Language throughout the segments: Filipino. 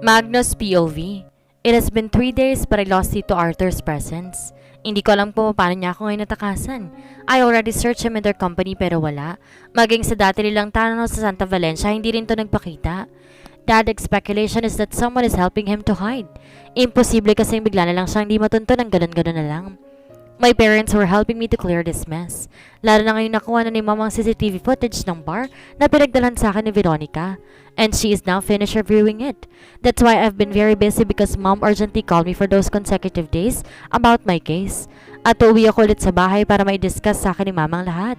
Magnus POV. It has been 3 days but I lost Tito Arthur's presence. Hindi ko alam kung paano niya ako ngayon natakasan. I already searched him in their company pero wala. Maging sa dati nilang tanaw sa Santa Valencia, hindi rin to nagpakita. Dad's speculation is that someone is helping him to hide. Imposible kasing bigla na lang siyang di matunto ng ganun-ganun na lang. My parents were helping me to clear this mess. Lalo na ngayon nakuha na ni Mama ang CCTV footage ng bar na pinagdalhan sa akin ni Veronica. And she is now finished reviewing it. That's why I've been very busy because Mom urgently called me for those consecutive days about my case. At uuwi ako ulit sa bahay para mai-discuss sa akin ni Mama ang lahat.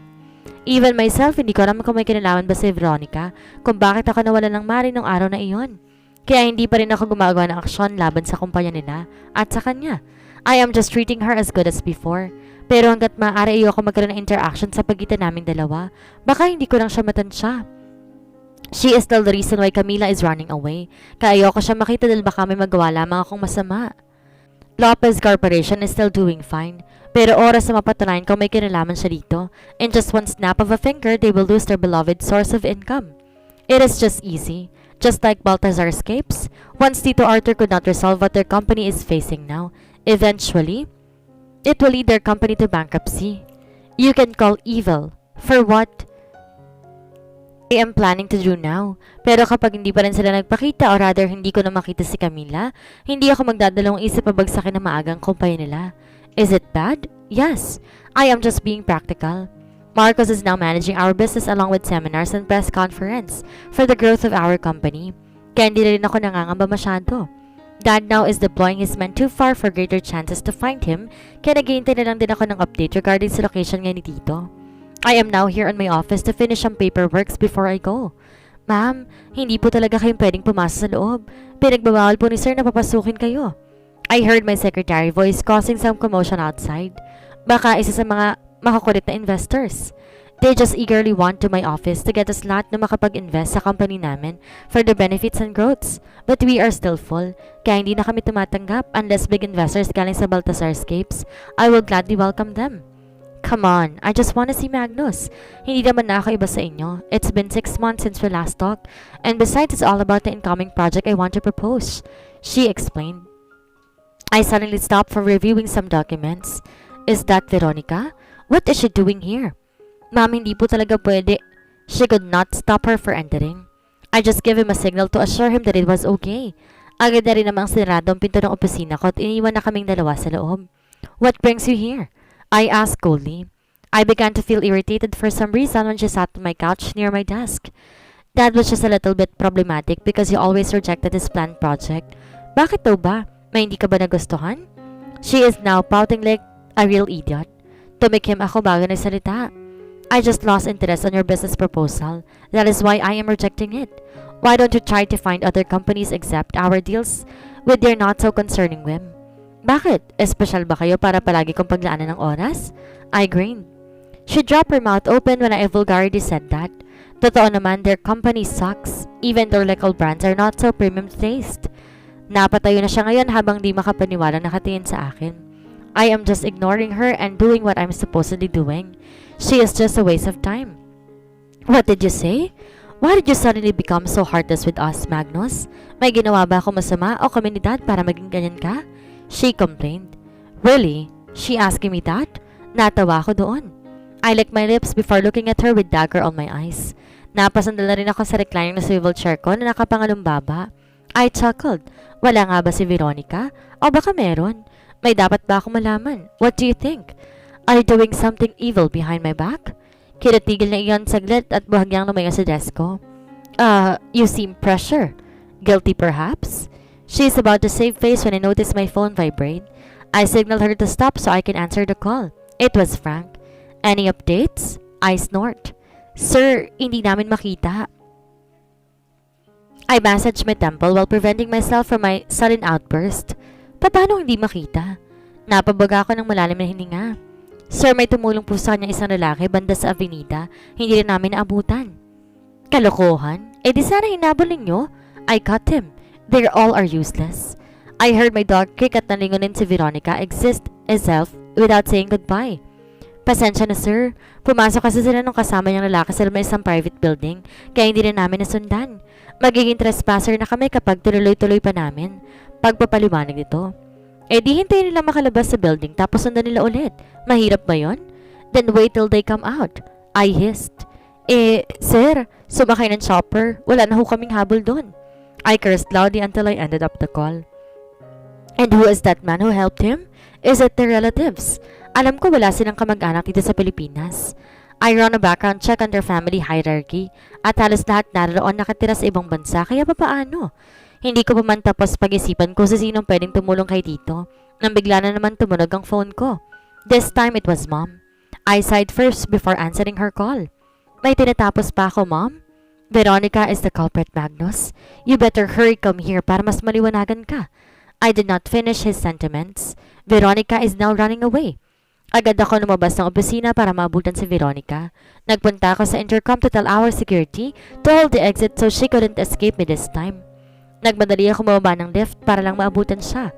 Even myself, hindi ko alam kung may kinalaman ba si Veronica kung bakit ako nawala ng mari nung araw na iyon. Kaya hindi pa rin ako gumagawa ng aksyon laban sa kumpanya nila at sa kanya. I am just treating her as good as before. Pero hanggat maaari ayoko magkaroon ng interaction sa pagitan naming dalawa, baka hindi ko lang siya matansya. She is still the reason why Camila is running away. Kaya ayoko siya makita dahil baka may magawa lamang akong masama. Lopez Corporation is still doing fine. Pero oras na mapatunayan kung may kinalaman siya dito. In just one snap of a finger, they will lose their beloved source of income. It is just easy. Just like Baltazar's capes, once Tito Arthur could not resolve what their company is facing now, eventually, it will lead their company to bankruptcy. You can call evil for what I am planning to do now. Pero kapag hindi pa rin sila nagpakita or rather hindi ko na makita si Camila, hindi ako magdadalawang isip pabagsakin na maagang kumpanya nila. Is it bad? Yes. I am just being practical. Marcos is now managing our business along with seminars and press conference for the growth of our company. Kaya hindi rin ako nangangamba masyado. Dad now is deploying his men too far for greater chances to find him, kaya naghihintay na lang din ako ng update regarding sa location nga ni Tito. I am now here in my office to finish some paperworks before I go. Ma'am, hindi po talaga kayong pwedeng pumasok sa loob. Pinagbabawal po ni sir na papasukin kayo. I heard my secretary voice causing some commotion outside. Baka isa sa mga makakulit na investors. They just eagerly want to my office to get us lahat na makapag-invest sa company namin for the benefits and growths. But we are still full, kaya hindi na kami tumatanggap unless big investors galing sa Baltazar's capes. I will gladly welcome them. Come on, I just want to see Magnus. Hindi naman nakakaiba sa inyo. It's been 6 months since we last talked, and besides it's all about the incoming project I want to propose, she explained. I suddenly stopped from reviewing some documents. Is that Veronica? What is she doing here? Ma'am, hindi po talaga pwede. She could not stop her for entering. I just gave him a signal to assure him that it was okay. Agad na rin namang sinarado ang pinto ng opisina ko at iniwan na kaming dalawa sa loob. What brings you here? I asked coldly. I began to feel irritated for some reason when she sat on my couch near my desk. Dad was just a little bit problematic because he always rejected his planned project. Bakit daw ba? May hindi ka ba nagustuhan? She is now pouting like a real idiot. Tumikim ako bago nagsalita. I just lost interest on your business proposal. That is why I am rejecting it. Why don't you try to find other companies accept our deals with their not so concerning whim? Bakit? Espesyal ba kayo para palagi kong paglaanan ng oras? I grinned. She dropped her mouth open when I vulgarity said that. Totoo naman, their company sucks. Even their local brands are not so premium taste. Napatayo na siya ngayon habang di makapaniwala nakatingin sa akin. I am just ignoring her and doing what I'm supposedly doing. She is just a waste of time. What did you say? Why did you suddenly become so heartless with us, Magnus? May ginawa ba ako masama o kami ni Dad para maging ganyan ka? She complained. Really? She asking me that? Natawa ako doon. I licked my lips before looking at her with dagger on my eyes. Napasandal na rin ako sa reclining na swivel chair ko na nakapangalumbaba. I chuckled. Wala nga ba si Veronica? O baka meron? May dapat ba akong malaman? What do you think? Are you doing something evil behind my back? Kinatigil na iyon saglit at buhagyang lumayo sa desk ko. You seem pressure. Guilty perhaps? She is about to save face when I noticed my phone vibrate. I signaled her to stop so I can answer the call. It was Frank. Any updates? I snort. Sir, hindi namin makita. I massaged my temple while preventing myself from my sudden outburst. Paano hindi makita? Napabaga ako ng malalim na hininga. Sir, may tumulong po sa kanya isang lalaki banda sa avenida. Hindi rin namin naabutan. Kalokohan? Eh di sana hinabol ninyo. I cut him. They all are useless. I heard my dog kick at nalingunin si Veronica exist itself without saying goodbye. Pasensya na sir. Pumasok kasi sila nung kasama niyang lalaki sa isang private building kaya hindi rin namin nasundan. Magiging trespasser na kami kapag tuloy-tuloy pa namin. Pagpapaliwanag nito. Eh di hintayin nila makalabas sa building tapos sundan nila ulit. Mahirap ba yon? Then wait till they come out. I hissed. Sir, sumakay ng chopper. Wala na ho kaming habol doon. I cursed loudly until I ended up the call. And who is that man who helped him? Is it their relatives? Alam ko wala silang kamag-anak dito sa Pilipinas. I ran a background check on their family hierarchy at halos lahat naroon nakatira sa ibang bansa kaya papaano? Hindi ko pa man tapos pag-isipan kung sinong pwedeng tumulong kay Tito nang bigla na naman tumunog ang phone ko. This time it was Mom. I sighed first before answering her call. May tinatapos pa ako, Mom? Veronica is the culprit, Magnus. You better hurry come here para mas maliwanagan ka. I did not finish his sentiments. Veronica is now running away. Agad ako lumabas ng opisina para maabutan si Veronica. Nagpunta ako sa intercom to tell our security to hold the exit so she couldn't escape me this time. Nagmadali ako mababa ng lift para lang maabutan siya.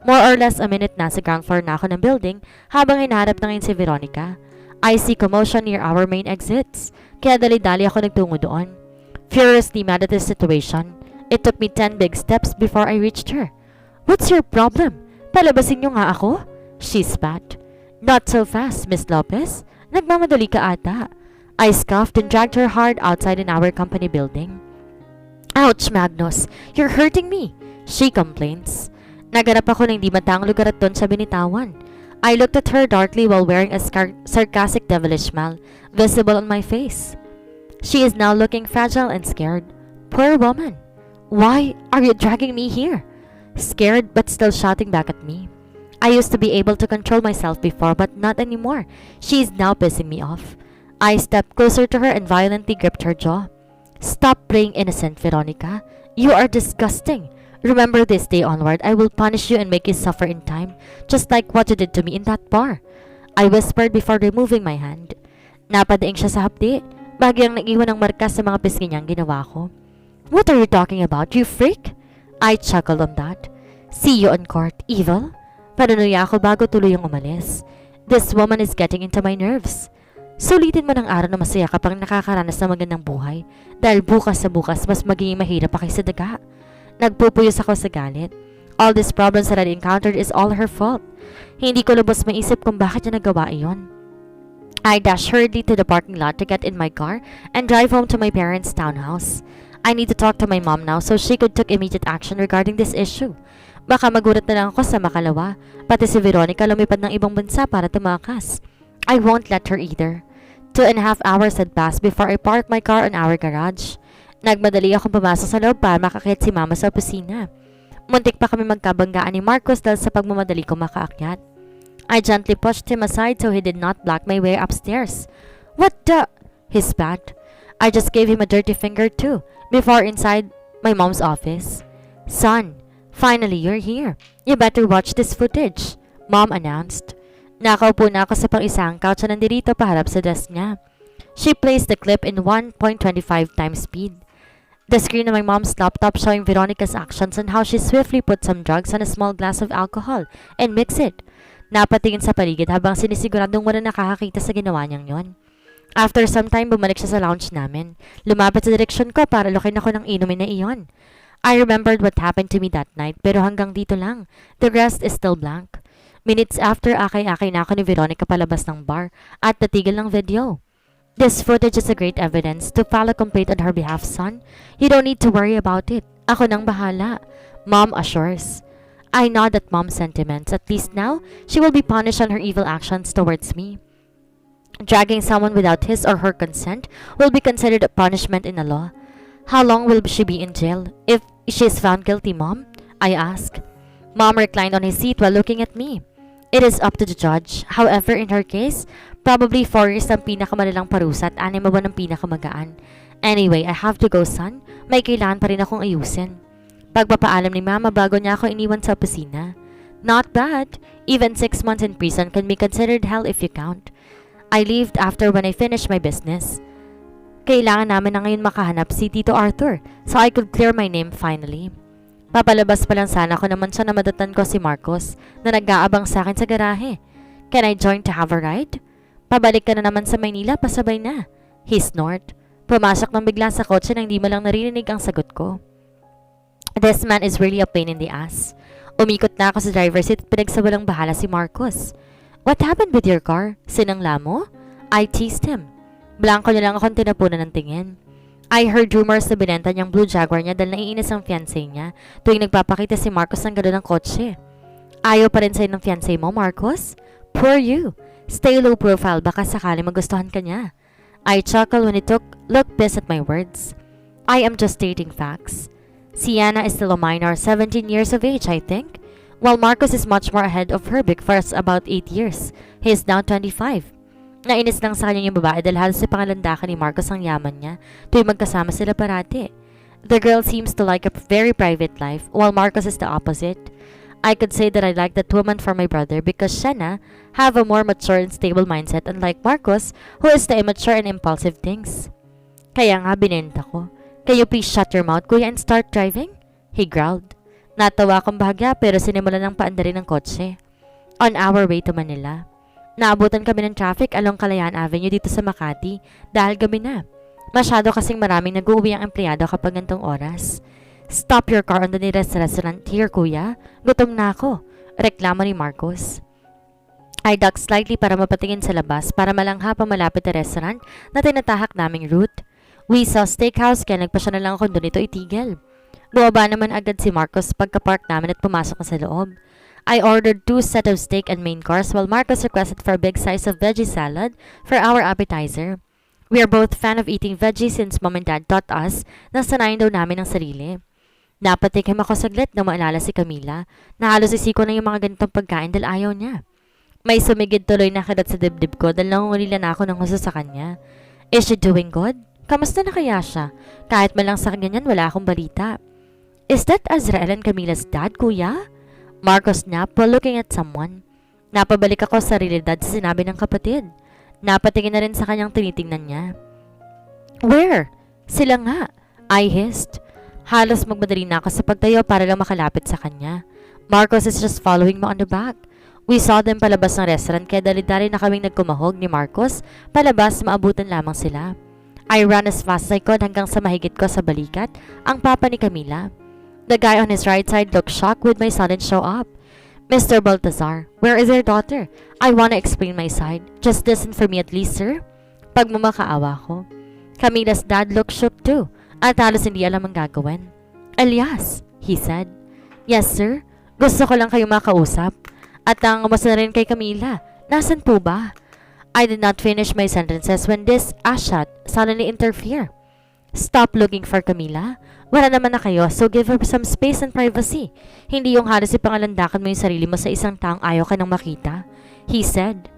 More or less a minute na sa ground floor na ako ng building habang hinaharap na ngayon si Veronica. I see commotion near our main exits, kaya dali-dali ako nagtungo doon. Furiously mad at the situation, it took me 10 big steps before I reached her. What's your problem? Palabasin niyo nga ako? She spat. Not so fast, Miss Lopez. Nagmamadali ka ata. I scoffed and dragged her hard outside in our company building. Ouch, Magnus! You're hurting me! She complains. Naganap ako ng di matang lugar at doon sa binitawan. I looked at her darkly while wearing a sarcastic devilish smile visible on my face. She is now looking fragile and scared. Poor woman! Why are you dragging me here? Scared but still shouting back at me. I used to be able to control myself before but not anymore. She is now pissing me off. I stepped closer to her and violently gripped her jaw. Stop playing innocent, Veronica. You are disgusting. Remember this day onward, I will punish you and make you suffer in time, just like what you did to me in that bar. I whispered before removing my hand. Napadaing siya sa hapdi, bagyang nag-iwan ng markas sa mga pisngi niyang ginawa ko. What are you talking about, you freak? I chuckled on that. See you on court, evil. Panunuya ako bago tuluyang umalis. This woman is getting into my nerves. Sulitin mo ng araw na masaya kapag nakakaranas ng magandang buhay dahil bukas sa bukas mas magiging mahirap pa kaysa daga. Nagpupuyos ako sa galit. All these problems that I encountered is all her fault. Hindi ko lubos maisip kung bakit niya nagawa iyon. I dashed hurriedly to the parking lot to get in my car and drive home to my parents' townhouse. I need to talk to my mom now so she could take immediate action regarding this issue. Baka magulat na lang ako sa makalawa, pati si Veronica lumipad ng ibang bansa para tumakas. I won't let her either. 2.5 hours had passed before I parked my car in our garage. Nagmadali akong pumasok sa loob para makakit si Mama sa opisina. Muntik pa kami magkabanggaan ni Marcos dahil sa pagmamadali ko makaakyat. I gently pushed him aside so he did not block my way upstairs. What the? He spat. I just gave him a dirty finger too before inside my mom's office. Son, finally you're here. You better watch this footage, Mom announced. Nakaupo na ako sa pang-isang couch na nandirito paharap sa desk niya. She placed the clip in 1.25 times speed. The screen of my mom's laptop showing Veronica's actions and how she swiftly put some drugs on a small glass of alcohol and mix it. Napatingin sa paligid habang sinisiguradong wala nakakakita sa ginawa niyang yon. After some time, bumalik siya sa lounge namin. Lumapit sa direksyon ko para lukin ako ng inumin na iyon. I remembered what happened to me that night pero hanggang dito lang. The rest is still blank. Minutes after, akay-akay na ako ni Veronica palabas ng bar at natigil ng video. This footage is a great evidence to file a complaint on her behalf, son. You don't need to worry about it. Ako nang bahala, Mom assures. I nod at Mom's sentiments. At least now, she will be punished on her evil actions towards me. Dragging someone without his or her consent will be considered a punishment in the law. How long will she be in jail if she is found guilty, Mom? I ask. Mom reclined on his seat while looking at me. It is up to the judge. However, in her case, probably 4 years ang pinakamalalang parusa at 6 buwan ang pinakamagaan. Anyway, I have to go, son. May kailangan pa rin akong ayusin. Pagpapaalam ni Mama bago niya ako iniwan sa opisina. Not bad. Even 6 months in prison can be considered hell if you count. I left after when I finished my business. Kailangan namin na ngayon makahanap si Tito Arthur so I could clear my name finally. Papalabas pa lang sana ako naman siya na madatan ko si Marcos na nag-aabang sa akin sa garahe. Can I join to have a ride? Pabalik ka na naman sa Maynila, pasabay na. He snorted. Pumasok ng bigla sa kotse nang di mo lang narinig ang sagot ko. This man is really a pain in the ass. Umikot na ako sa driver's seat at pinagsawalang bahala si Marcos. What happened with your car? Sinangla mo? I teased him. Blanco niya lang akong tinapunan ng tingin. I heard rumors na binenta niyang Blue Jaguar niya dahil naiinis ang fiancé niya tuwing nagpapakita si Marcos ng gano'n ng kotse. Ayaw pa rin sa'yo ng fiancé mo, Marcos? Poor you. Stay low profile, baka sakali magustuhan ka niya. I chuckled when he looked pissed at my words. I am just stating facts. Sienna is still a minor, 17 years of age, I think. While Marcos is much more ahead of her by about 8 years. He is now 25. Nainis lang sa kanya yung babae dahil halos sa pangalandakan ni Marcos ang yaman niya tuwing magkasama sila parati. The girl seems to like a very private life, while Marcos is the opposite. I could say that I like that woman for my brother because Sienna have a more mature and stable mindset unlike Marcos, who is the immature and impulsive things. Kaya nga binenta ko. Can you please shut your mouth, kuya, and start driving? He growled. Natawa akong bahagya pero sinimulan ng paandarin ng kotse. On our way to Manila. Naabutan kami ng traffic along Kalayaan Avenue dito sa Makati dahil gabi na. Masyado kasing maraming nag-uwi ang empleyado kapag gantong oras. Stop your car on the nearest restaurant here, kuya. Gutom na ako. Reklamo ni Marcos. I ducked slightly para mapatingin sa labas para malangha pa malapit na restaurant na tinatahak naming route. We saw steakhouse kaya nagpa siya na lang ako doon ito itigil. Bumaba naman agad si Marcos pagka-park namin at pumasok na sa loob. I ordered 2 set of steak and main course while Marcos requested for a big size of veggie salad for our appetizer. We are both fan of eating veggie since mom and dad taught us na sanayin daw namin ang sarili. Napatikim ako saglit na maalala si Camila na halos isiko na yung mga ganitong pagkain dahil ayaw niya. May sumigid tuloy na kadat sa dibdib ko dahil nangungulila na ako ng husto sa kanya. Is she doing good? Kamusta na kaya siya? Kahit malang sa ganyan wala akong balita. Is that Azrael and Camila's dad, kuya? Marcos snapped while looking at someone. Napabalik ako sa realidad sa sinabi ng kapatid. Napatingin na rin sa kanyang tinitingnan niya. Where? Sila nga. I hissed. Halos magmadali na ako sa pagtayo para lang makalapit sa kanya. Marcos is just following me on the back. We saw them palabas ng restaurant kaya dali-dali na kaming nagkumahog ni Marcos. Palabas maabutan lamang sila. I ran as fast as I could hanggang sa mahigit ko sa balikat ang papa ni Camila. The guy on his right side looked shocked with my sudden show up. Mr. Baltazar, where is your daughter? I wanna explain my side. Just listen for me at least, sir. Pagmamakaawa ko. Camila's dad looked shook too at halos hindi alam ang gagawin. Elias, he said. Yes, sir. Gusto ko lang kayong makausap. At ang umasa na rin kay Camila. Nasaan po ba? I did not finish my sentences when this Ashat suddenly interfered. Stop looking for Camila. Wala naman na kayo, so give her some space and privacy. Hindi yung halos ipangalandakan mo yung sarili mo sa isang taong ayaw ka nang makita. He said,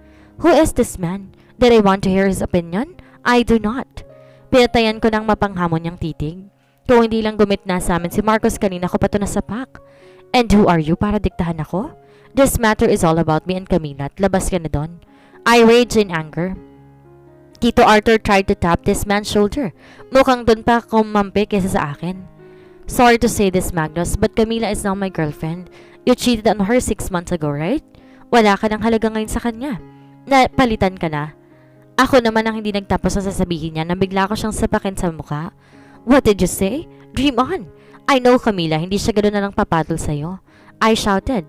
Who is this man? Did I want to hear his opinion? I do not. Pinatayan ko ng mapanghamon niyang titig. Kung hindi lang gumit na sa amin si Marcos kanina ko pa ito nasapak. And who are you para diktahan ako? This matter is all about me and Camila at labas ka na doon. I raged in anger. Tito Arthur tried to tap this man's shoulder. Mukhang doon pa kumampi kesa sa akin. Sorry to say this, Magnus, but Camila is now my girlfriend. You cheated on her 6 months ago, right? Wala ka ng halaga ngayon sa kanya. Napalitan ka na. Ako naman ang hindi nagtapos sa sasabihin niya na bigla ko siyang sapakin sa mukha. What did you say? Dream on. I know, Camila, hindi siya gano'n na lang papatol sa'yo. I shouted.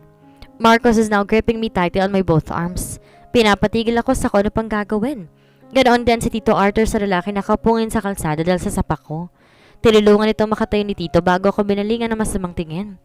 Marcos is now gripping me tightly on my both arms. Pinapatigil ako sa kung ano pang gagawin. Ganoon din si Tito Arthur sa lalaki na kapungin sa kalsada dahil sa sapak ko. Tinulungan ito makatayo ni Tito bago ako binalingan ng masamang tingin.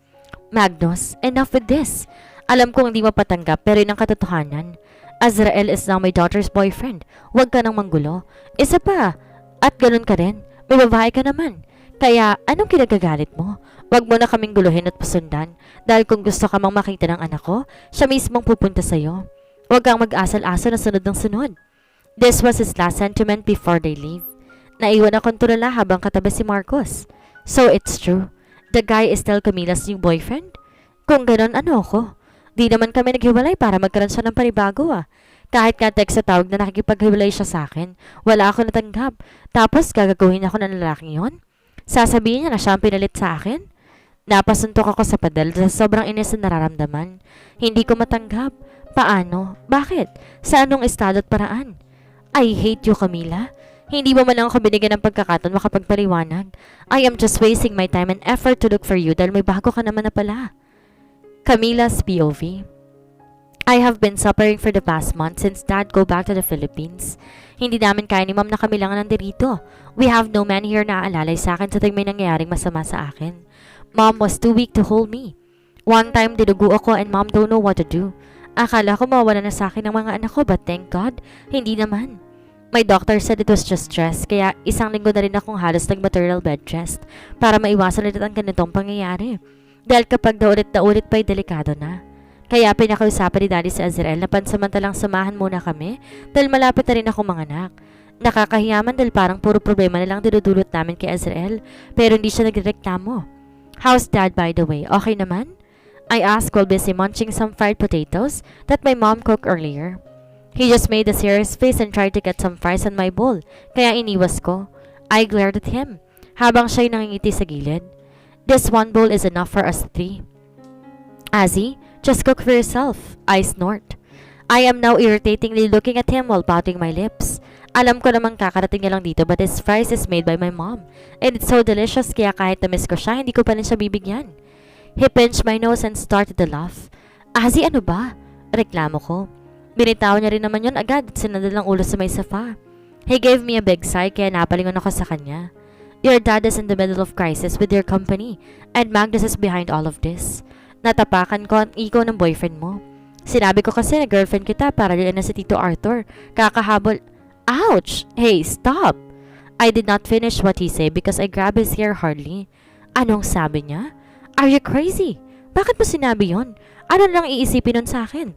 Magnus, enough with this. Alam kong hindi mapatanggap pero yun ang katotohanan. Azrael is now my daughter's boyfriend. Huwag ka nang manggulo. Isa pa, at ganun ka rin. May babae ka naman. Kaya anong kinagagalit mo? Huwag mo na kaming guluhin at pasundan dahil kung gusto ka mang makita ng anak ko, siya mismong pupunta sa'yo. Huwag kang mag-asal-asal na sunod ng sunod. This was his last sentiment before they leave. Naiwan akong tulala habang katabi si Marcos. So it's true. The guy is still Camila's new boyfriend? Kung ganon, ano ako? Di naman kami naghiwalay para magkaroon siya ng panibago ah. Kahit nga text sa tawag na nakikipaghiwalay siya sa akin, wala ako natanggap. Tapos gagawin ako ng lalaking yon? Sasabihin niya na siya ang pinalit sa akin? Napasuntok ako sa padal sa sobrang inis na nararamdaman. Hindi ko matanggap. Paano? Bakit? Sa anong estado at paraan? I hate you, Camila. Hindi mo man lang ako binigyan ng pagkakataon makapagpaliwanag. I am just wasting my time and effort to look for you dahil may bago ka naman na pala. Camila's POV. I have been suffering for the past month since Dad go back to the Philippines. Hindi namin kaya ni Mom na kami lang nandito. We have no man here na aalalay sa akin sa tuwing may nangyayaring masama sa akin. Mom was too weak to hold me. One time, dinugo ako and Mom don't know what to do. Akala ko mawawala na sa akin ng mga anak ko but thank God, hindi naman. My doctor said it was just stress kaya isang linggo na rin akong halos nag-maternal bed rest para maiwasan ulit ang ganitong pangyayari. Dahil kapag naulit na ulit pa'y delikado na. Kaya pinakausapan ni Daddy si Azrael na pansamantalang samahan muna kami dahil malapit na rin ako manganak. Nakakahiyaman dahil parang puro problema na lang dinudulot namin kay Azrael pero hindi siya nagreklamo. How's Dad by the way? Okay naman? I asked while busy munching some fried potatoes that my mom cooked earlier. He just made a serious face and tried to get some fries on my bowl kaya iniwas ko. I glared at him habang siya'y nangingiti sa gilid. This one bowl is enough for us 3. Azzy, just cook for yourself, I snort. I am now irritatingly looking at him while pouting my lips. Alam ko namang kakarating niya lang dito but his fries is made by my mom. And it's so delicious kaya kahit na-miss ko siya, hindi ko pa rin siya bibigyan. He pinched my nose and started to laugh. Azzy, ano ba? Reklamo ko. Binitawan niya rin naman yun agad at sinandal ang ulo sa may sofa. He gave me a big sigh kaya napalingon ako sa kanya. Your dad is in the middle of crisis with your company and Magnus is behind all of this. Natapakan ko ang ego ng boyfriend mo. Sinabi ko kasi na girlfriend kita para rin na si Tito Arthur. Kakahabol. Ouch! Hey, stop! I did not finish what he said because I grabbed his hair hardly. Anong sabi niya? Are you crazy? Bakit mo sinabi yon? Ano lang iisipin nun sa akin?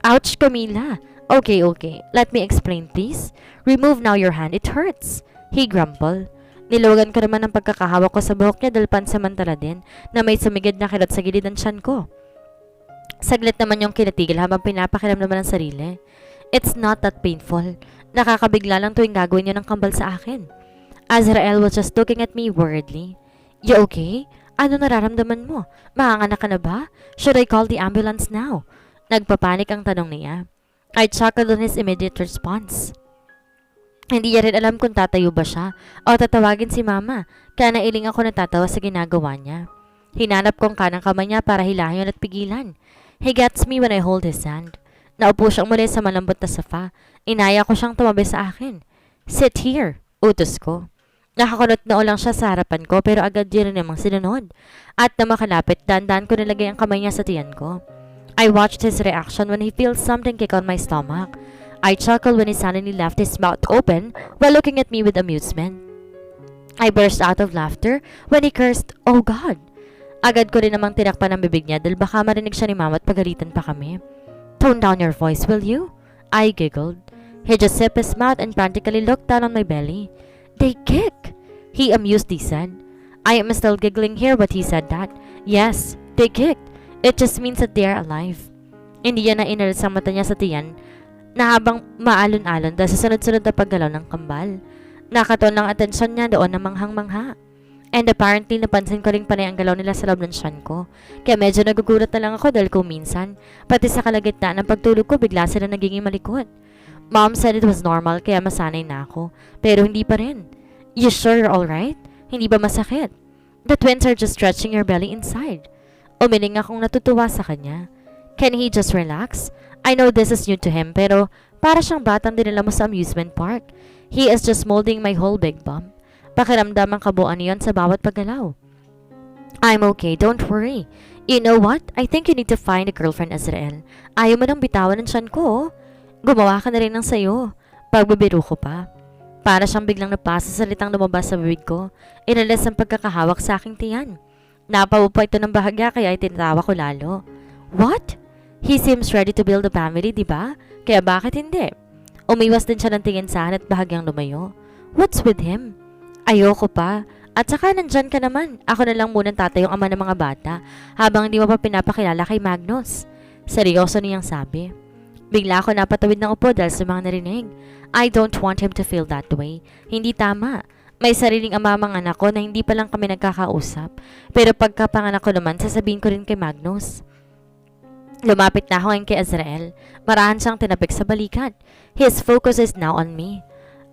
Ouch, Camila. Okay. Let me explain please. Remove now your hand. It hurts. He grumbled. Niluwagan ko naman ang pagkakahawak ko sa buhok niya dahil pansamantala din na may sumigid na kilot sa gilid ng tiyan ko. Saglit naman yung kinatigil habang pinapakiram naman ang sarili. It's not that painful. Nakakabigla lang tuwing gagawin niyo ng kambal sa akin. Azrael was just looking at me worriedly. You okay? Ano nararamdaman mo? Maanganak ka na ba? Should I call the ambulance now? Nagpapanik ang tanong niya. I chuckled on his immediate response. Hindi niya rin alam kung tatayo ba siya o tatawagin si Mama, kaya nailing ako natatawa sa ginagawa niya. Hinanap kong kanang kamay niya para hilahin at pigilan. He gets me when I hold his hand. Naupo siyang muli sa malambot na sofa. Inaya ko siyang tumabi sa akin. Sit here, utos ko. Nakakunot na lang siya sa harapan ko pero agad yun namang sinunod. At na makalapit, dandan ko nilagay ang kamay niya sa tiyan ko. I watched his reaction when he feels something kick on my stomach. I chuckled when he suddenly left his mouth open while looking at me with amusement. I burst out of laughter when he cursed, "Oh God!" Agad ko rin namang tinakpan ang bibig niya dahil baka marinig siya ni Mama at pagalitan pa kami. Tone down your voice, will you? I giggled. He just zipped his mouth and frantically looked down on my belly. They kick! He amusedly said. I am still giggling here but he said that. Yes, they kicked. It just means that they are alive. Hindi niya na inalis ang mata niya sa tiyan na habang maalon-alon dahil sa sunod-sunod na paggalaw ng kambal. Nakatuon ang atensyon niya doon na manghang-mangha. And apparently napansin ko rin panay ang galaw nila sa loob ng tiyan ko. Kaya medyo nagugulat na lang ako dahil kung minsan, pati sa kalagitnaan ng pagtulog ko bigla sila nagiging malikot. Mom said it was normal kaya masanay na ako. Pero hindi pa rin. You sure you're alright? Hindi ba masakit? The twins are just stretching your belly inside. Umiling akong natutuwa sa kanya. Can he just relax? I know this is new to him pero para siyang batang dinala mo sa amusement park. He is just molding my whole big bump. Pakiramdam ang kabuuan niyon sa bawat paggalaw. I'm okay, don't worry. You know what? I think you need to find a girlfriend, Azrael. Ayaw mo nang bitawan ng tiyan ko, oh. Gumawa ka na rin ng sayo. Pagbibiro ko pa. Para siyang biglang napasa sa salitang lumabas sa bibig ko. Inalis ang pagkakahawak sa aking tiyan. Napaupo ito ng bahagya kaya itinatawa ko lalo. What? He seems ready to build a family, di ba? Kaya bakit hindi? Umiwas din siya ng tingin sa akin at bahagyang lumayo. What's with him? Ayoko pa. At saka nandyan ka naman. Ako na lang munang tatayong ama ng mga bata habang hindi mo pa pinapakilala kay Magnus. Seryoso niyang sabi. Bigla ako napatawid ng upo dahil sa mga narinig. I don't want him to feel that way. Hindi tama. May sariling ama mga anak ko na hindi pa lang kami nagkakausap. Pero pagkapanganak ko naman, sasabihin ko rin kay Magnus. Lumapit na ako ngayon kay Azrael. Marahan siyang tinapik sa balikat. His focus is now on me.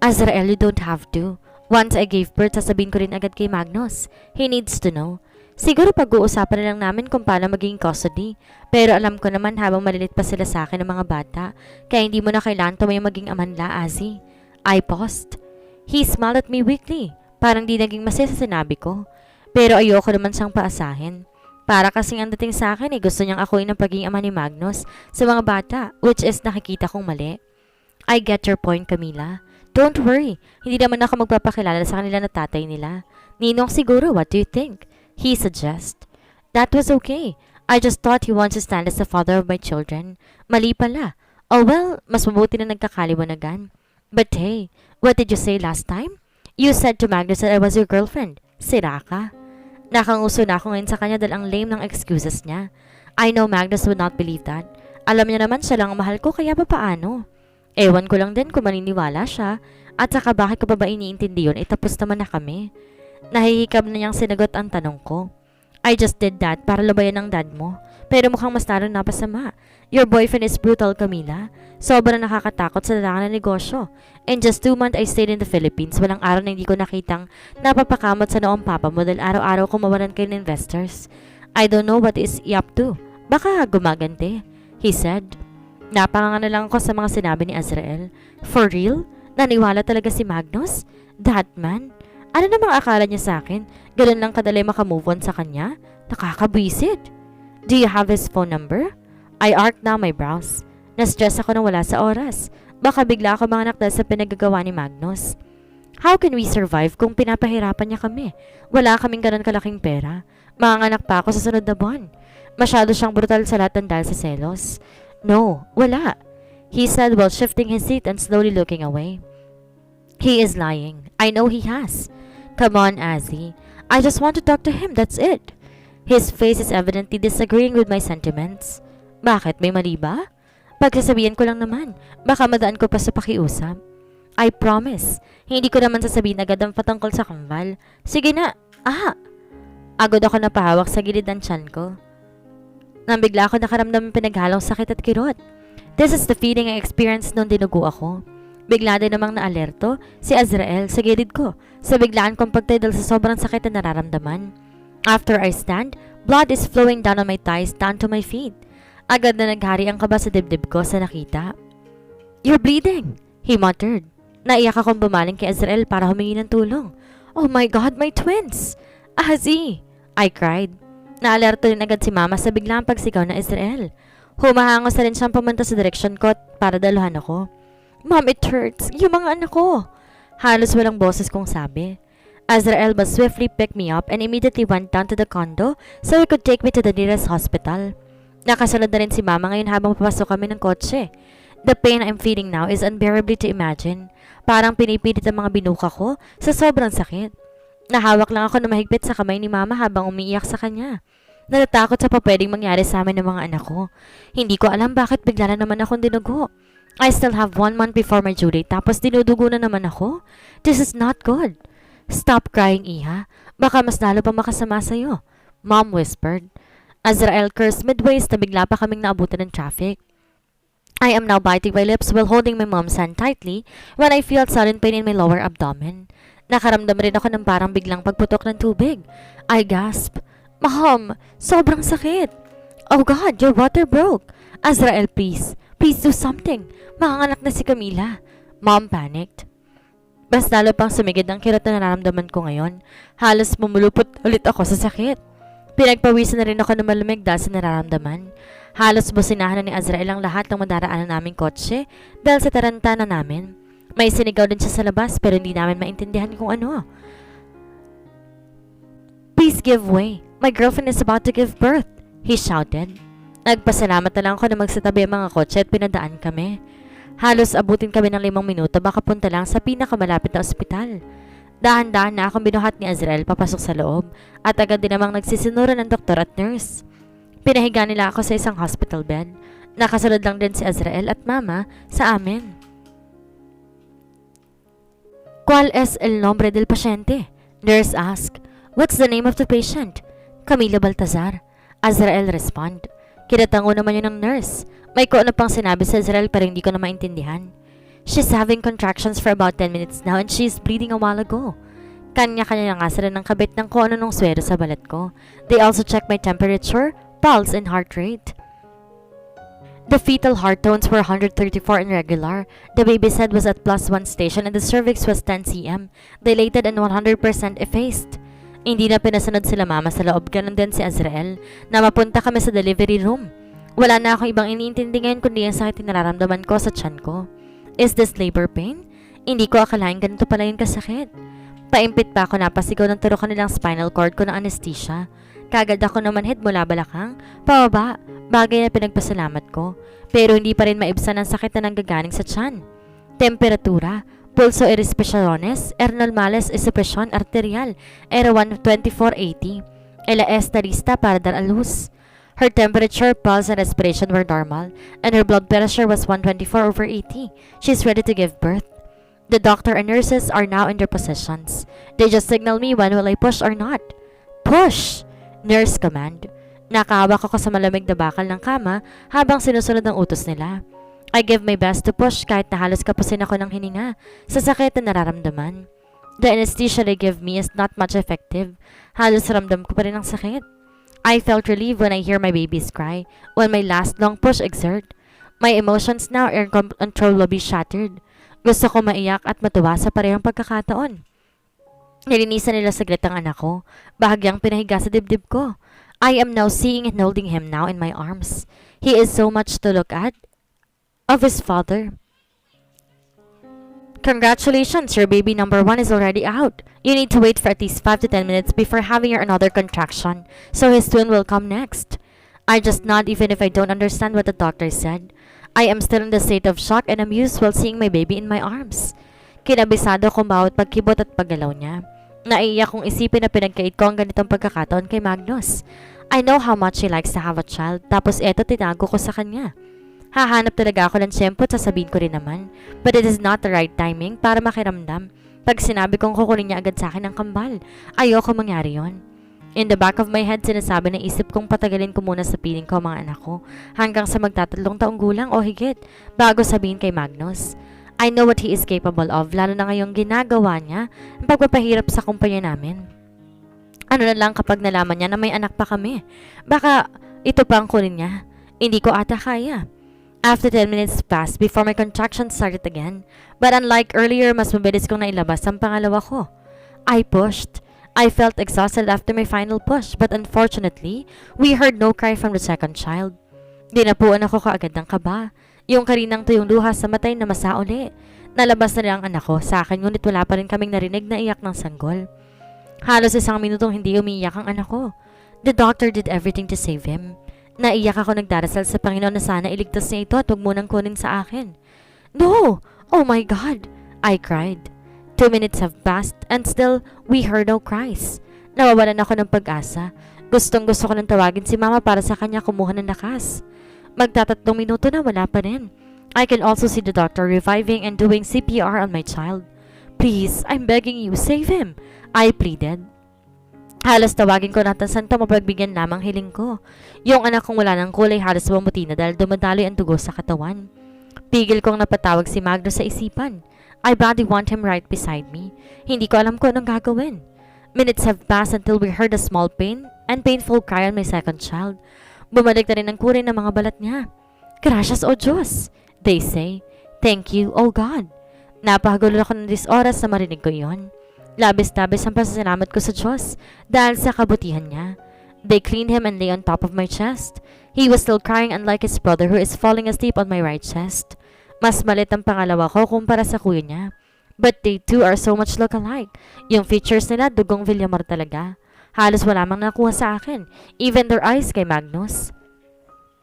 Azrael, you don't have to. Once I gave birth, sasabihin ko rin agad kay Magnus. He needs to know. Siguro pag-uusapan na lang namin kung paano maging custody. Pero alam ko naman habang malilit pa sila sa akin ng mga bata, kaya hindi mo na kailangan tumayo maging amanla, Azzy. I paused. He smiled at me weakly. Parang di naging masaya sa sinabi ko. Pero ayoko naman siyang paasahin. Para kasing ang dating sa akin gusto niyang akuin ang pagiging ama ni Magnus sa mga bata, which is nakikita kong mali. I get your point, Camila. Don't worry, hindi naman ako magpapakilala sa kanila na tatay nila. Ninong siguro, what do you think? He suggests. That was okay. I just thought he wants to stand as the father of my children. Mali pala. Oh well, mas mabuti na nagkakaliwanagan. But hey, what did you say last time? You said to Magnus that I was your girlfriend. Sira ka. Nakanguso na ako ngayon sa kanya dahil ang lame ng excuses niya. I know Magnus would not believe that. Alam niya naman siya lang ang mahal ko kaya pa paano? Ewan ko lang din kung maniniwala siya. At saka bakit ko pa ba iniintindi yun? Tapos naman na kami. Nahihikab na niyang sinagot ang tanong ko. I just did that para labayan ng dad mo. Pero mukhang mas lalo napasama. Your boyfriend is brutal, Camila. Sobrang nakakatakot sa larangan ng negosyo. In just 2 months I stayed in the Philippines. Walang araw na hindi ko nakitang napapakamot sa noong papa mo dahil araw-araw ko mawalan kayo ng investors. I don't know what is he up to. Baka gumagante, he said. Napanganga na lang ako sa mga sinabi ni Azrael. For real? Naniwala talaga si Magnus? That man? Ano namang akala niya sa akin? Ganun lang kadali makamove on sa kanya? Nakakabwisit. Do you have his phone number? I arched now my brows. Na-stress ako nang wala sa oras. Baka bigla ako manganak dahil sa pinagagawa ni Magnus. How can we survive kung pinapahirapan niya kami? Wala kaming ganun kalaking pera. Manganganak pa ako sa sunod na buwan. Masyado siyang brutal sa lahat ng dahil sa selos. No, wala. He said while shifting his seat and slowly looking away. He is lying. I know he has. Come on, Azzy. I just want to talk to him, that's it. His face is evidently disagreeing with my sentiments. Bakit? May mali ba? Pagsasabihan ko lang naman. Baka madaan ko pa sa pakiusap. I promise. Hindi ko naman sasabihin agad ang patungkol sa kambal. Sige na. Agod ako na pahawak sa gilid ng tiyan ko. Nang bigla ako nakaramdam ng pinaghalong sakit at kirot. This is the feeling I experienced nung dinugo ako. Bigla din namang naalerto si Azrael sa gilid ko sa biglaan kong pagtay dahil sa sobrang sakit na nararamdaman. After I stand, blood is flowing down on my thighs down to my feet. Agad na naghari ang kaba sa dibdib ko sa nakita. You're bleeding, he muttered. Naiyak akong bumaling kay Azrael para humingi ng tulong. Oh my God, my twins! Azzy! I cried. Naalerto rin agad si Mama sa biglang pagsigaw na Azrael. Humahangos na rin siyang pumunta sa direksyon ko para daluhan ako. Mom, it hurts. Yung mga anak ko. Halos walang boses kong sabi. Azrael but swiftly picked me up and immediately went down to the condo so he could take me to the nearest hospital. Nakasunod na rin si Mama ngayon habang papasok kami ng kotse. The pain I'm feeling now is unbearably to imagine. Parang pinipilit ang mga binuka ko sa sobrang sakit. Nahawak lang ako na mahigpit sa kamay ni Mama habang umiiyak sa kanya. Natatakot sa pwedeng mangyari sa amin ng mga anak ko. Hindi ko alam bakit bigla na naman akong dinugo. I still have 1 month before my due date tapos dinudugo na naman ako. This is not good. Stop crying, Iha. Baka mas lalo pa makasama sa'yo. Mom whispered. Azrael cursed midways na bigla pa kaming naabutan ng traffic. I am now biting my lips while holding my mom's hand tightly when I feel sudden pain in my lower abdomen. Nakaramdam rin ako ng parang biglang pagputok ng tubig. I gasped. Mom, sobrang sakit. Oh God, your water broke. Azrael, please. Please do something. Makanganak na si Camila. Mom panicked. Mas lalo pang sumigid ang kirot na nararamdaman ko ngayon. Halos mumulupot ulit ako sa sakit. Pinagpawisan na rin ako ng malamig dahil sa nararamdaman. Halos businahan na ni Azrael ang lahat ng madaraanan naming kotse dahil sa tarantana namin. May sinigaw din siya sa labas pero hindi namin maintindihan kung ano. Please give way. My girlfriend is about to give birth, he shouted. Nagpasalamat na lang ako na magsatabi ang mga kotse at pinadaan kami. Halos abutin kami ng 5 minuto baka punta lang sa pinakamalapit na ospital. Dahan-dahan na akong binuhat ni Azrael papasok sa loob at agad din namang nagsisinura ng doktor at nurse. Pinahiga nila ako sa isang hospital bed. Nakasunod lang din si Azrael at Mama sa amin. ¿Cuál es el nombre del paciente? Nurse asked. What's the name of the patient? Camila Baltazar. Azrael responded. Kinatango naman yun ng nurse. May ko na pang sinabi sa Azrael pero hindi ko na maintindihan. She's having contractions for about 10 minutes now and she's bleeding a while ago. Kanya-kanya nga sila ng kabit ng kung ano nung swero sa balat ko. They also checked my temperature, pulse, and heart rate. The fetal heart tones were 134 and regular. The baby's head was at +1 station and the cervix was 10 cm, dilated and 100% effaced. Hindi na pinasunod sila mama sa loob, ganun din si Azrael, na mapunta kami sa delivery room. Wala na akong ibang iniintindi ngayon kundi ang sakit na nararamdaman ko sa tiyan ko. Is this labor pain? Hindi ko akalain ganito pala yung kasakit. Paimpit pa ako napasigaw ng turukan nilang spinal cord ko ng anesthesia. Kagad ako namanhid mula balakang, pababa, bagay na pinagpasalamat ko. Pero hindi pa rin maibsan ang sakit na nanggagaling sa tiyan. Temperatura, pulso e respiraciones, normales e supresyon arterial, era 124/80. Ela esta lista para dar a luz. Her temperature, pulse, and respiration were normal, and her blood pressure was 124/80. She's ready to give birth. The doctor and nurses are now in their positions. They just signal me when will I push or not. Push! Nurse command. Nakahawak ako sa malamig na bakal ng kama habang sinusunod ang utos nila. I give my best to push kahit na halos kapusin ako ng hininga sa sakit na nararamdaman. The anesthesia they give me is not much effective. Halos ramdam ko pa rin ang sakit. I felt relieved when I hear my baby's cry, when my last long push exert. My emotions now are uncontrollably shattered. Gusto ko maiyak at matuwa sa parehong pagkakataon. Nilinisan nila saglit ang anak ko, bahagyang pinahiga sa dibdib ko. I am now seeing and holding him now in my arms. He is so much to look at. Of his father. Congratulations, your baby number 1 is already out. You need to wait for at least 5 to 10 minutes before having your another contraction, so his twin will come next. I just nod even if I don't understand what the doctor said. I am still in the state of shock and amused while seeing my baby in my arms. Kinabisado ko bawat pagkibot at paggalaw niya. Naiiyak kong isipin na pinagkait ko ang ganitong pagkakataon kay Magnus. I know how much he likes to have a child, tapos eto tinago ko sa kanya. Hahanap talaga ako ng tiyempo at sasabihin ko rin naman. But it is not the right timing para makiramdam. Pag sinabi kong kukunin niya agad sa akin ng kambal, ayoko mangyari yon. In the back of my head, sinasabi ng isip kong patagalin ko muna sa piling ko mga anak ko hanggang sa magtatatlong taong gulang o higit bago sabihin kay Magnus. I know what he is capable of, lalo na ngayong ginagawa niya ang pagpapahirap sa kumpanya namin. Ano na lang kapag nalaman niya na may anak pa kami. Baka ito pa ang kunin niya. Hindi ko ata kaya. After 10 minutes passed before my contractions started again, but unlike earlier, mas mabilis kong nailabas ang pangalawa ko. I pushed. I felt exhausted after my final push, but unfortunately, we heard no cry from the second child. Dinapuan ako kaagad ng kaba. Yung karinang tuyong luha sa matay na masauli. Nalabas na rin ang anak ko sa akin, ngunit wala pa rin kaming narinig na iyak ng sanggol. Halos 1 minutong hindi umiiyak ang anak ko. The doctor did everything to save him. Naiyak ako nagdarasal sa Panginoon na sana iligtas niya ito at huwag munang kunin sa akin. No! Oh my God! I cried. 2 minutes have passed and still we heard no cries. Nawawalan ako ng pag-asa. Gustong gusto ko nang tawagin si mama para sa kanya kumuha ng lakas. Magtatatlong minuto na wala pa rin. I can also see the doctor reviving and doing CPR on my child. Please, I'm begging you, save him. I pleaded. Halos tawagin ko natin santo mapagbigyan lamang hiling ko. Yung anak kong wala ng kulay halos mamuti na dahil dumadaloy ang dugo sa katawan. Pigil kong napatawag si Magnus sa isipan. I badly want him right beside me. Hindi ko alam kung anong gagawin. Minutes have passed until we heard a small pain and painful cry on my second child. Bumalik na rin ang kurin ng mga balat niya. Gracias o Diyos, they say. Thank you, oh God. Napahagulo ako ng 10 oras na marinig ko yon. Labis-labis ang pasasalamat ko sa Diyos dahil sa kabutihan niya. They cleaned him and lay on top of my chest. He was still crying unlike his brother who is falling asleep on my right chest. Mas malit ang pangalawa ko kumpara sa kuya niya. But they too are so much look-alike. Yung features nila dugong Villamor talaga. Halos wala mang nakuha sa akin. Even their eyes kay Magnus.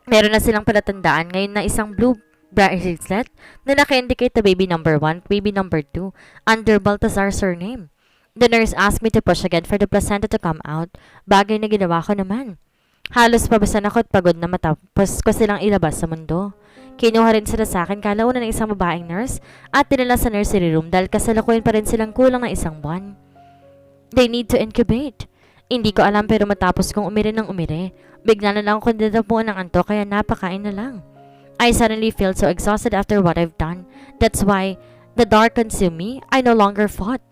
Meron na silang palatandaan ngayon na isang blue bracelet na naka-indicate the baby number 1, baby number 2 under Baltazar's surname. The nurse asked me to push again for the placenta to come out. Bagay na ginawa ko naman. Halos pabasan ako at pagod na matapos ko silang ilabas sa mundo. Kinuha rin sila sa akin kalaunan ng isang babaeng nurse at dinala sa nursery room dahil kasalukuyan pa rin silang kulang ng 1 buwan. They need to incubate. Hindi ko alam pero matapos kong umiri ng umiri, bigla na lang ako dinadapuan ng antok kaya napakain na lang. I suddenly feel so exhausted after what I've done. That's why the dark consumed me. I no longer fought.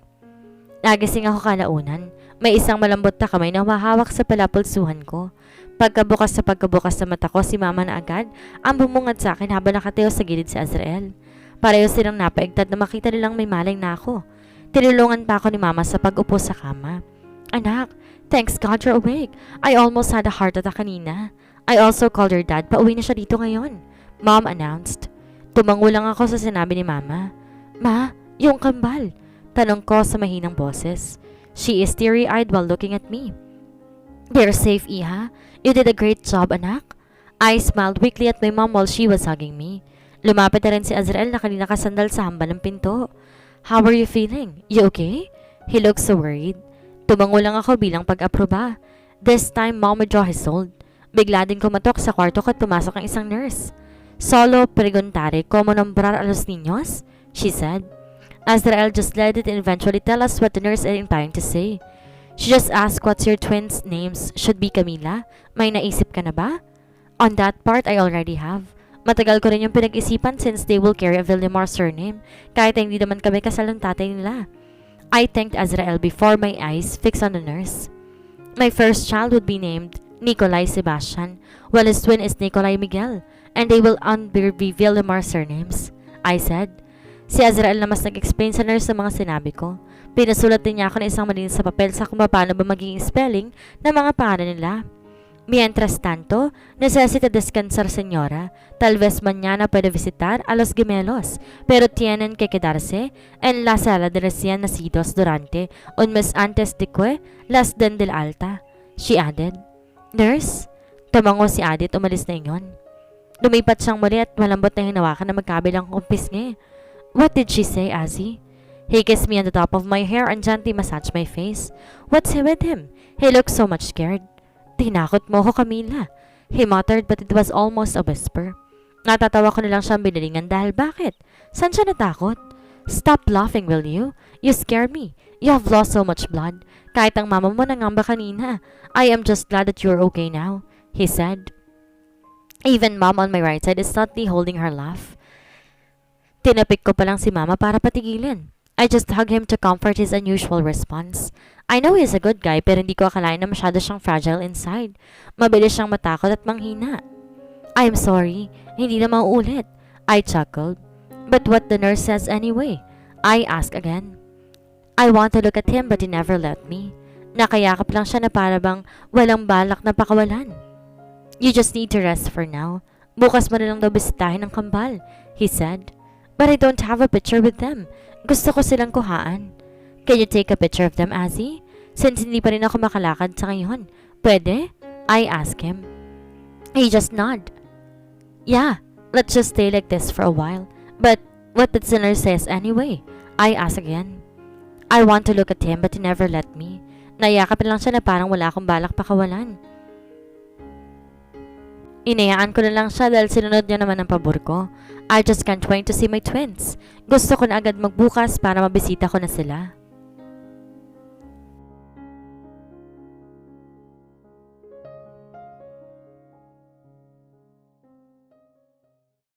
Nagising ako kalaunan. May isang malambot na kamay na humahawak sa palapulsuhan ko. Pagkabukas na mata ko, si Mama na agad ang bumungad sa akin habang nakatayo sa gilid si Azrael. Pareho silang napaigtad na makita nilang may malay na ako. Tinulungan pa ako ni Mama sa pag-upo sa kama. Anak, thanks God you're awake. I almost had a heart attack kanina. I also called your dad. Pauwi na siya dito ngayon, Mom announced. Tumango lang ako sa sinabi ni Mama. Ma, yung kambal. Tanong ko sa mahinang boses. She is teary-eyed while looking at me. You're safe, Iha. You did a great job, anak. I smiled weakly at my mom while she was hugging me. Lumapit na rin si Azrael na kanina kasandal sa hamba ng pinto. How are you feeling? You okay? He looked so worried. Tumango lang ako bilang pag-aproba. This time, Mom withdraw his hold. Bigla din kumatok sa kwarto ko at pumasok ang isang nurse. Solo preguntare como nombrar a los niños? She said. Azrael just let it and eventually tell us what the nurse is trying to say. She just asked what's your twins' names should be Camila. May naisip ka na ba? On that part, I already have. Matagal ko rin yung pinag-isipan since they will carry a Billionaire surname kahit hindi naman kami kasal ng tatay nila. I thanked Azrael before my eyes fixed on the nurse. My first child would be named Nikolai Sebastian, while his twin is Nikolai Miguel, and they will be Billionaire surnames, I said. Si Azrael na mas nag-explain sa nurse sa mga sinabi ko. Pinasulat din niya ako ng isang malinis sa papel sa kung paano ba magiging spelling ng mga pangalan nila. Mientras tanto, necesita descansar señora. Tal vez mañana puede visitar a los gemelos, pero tienen que quedarse en la sala de recién nacidos durante un mes antes de que las den del alta. She added. Nurse? Tumango si Adit, umalis na inyon. Lumipat siyang muli at malambot na hinawakan na magkabilang kumpis niya. What did she say, Azzy? He kissed me on the top of my hair and gently massaged my face. What's with him? He looked so much scared. Tinakot mo ko, Camila. He muttered but it was almost a whisper. Natatawa ko na lang siyang binilingan dahil bakit? Saan siya natakot? Stop laughing, will you? You scare me. You have lost so much blood. Kahit ang mama mo nangamba kanina. I am just glad that you're okay now, he said. Even Mom on my right side is suddenly holding her laugh. Tinapik ko pa lang si Mama para patigilin. I just hugged him to comfort his unusual response. I know he's a good guy pero hindi ko akalain na masyado siyang fragile inside. Mabilis siyang matakot at manghina. I am sorry. Hindi na mauulit. I chuckled. But what the nurse says anyway? I asked again. I want to look at him but he never let me. Nakayakap lang siya na para bang walang balak na pakawalan. You just need to rest for now. Bukas mo na lang daw bisitahin ng kambal, he said. But I don't have a picture with them. Gusto ko silang kuhaan. Can you take a picture of them, Azzy? Since hindi pa rin ako makalakad sa ngayon. Pwede? I asked him. He just nodded. Yeah, let's just stay like this for a while. But what did the nurse says anyway? I asked again. I want to look at him but he never let me. Nayakap lang siya na parang wala akong balak pakawalan. Inayaan ko na lang siya dahil sinunod niya naman ang pabor ko. I just can't wait to see my twins. Gusto ko na agad magbukas para mabisita ko na sila.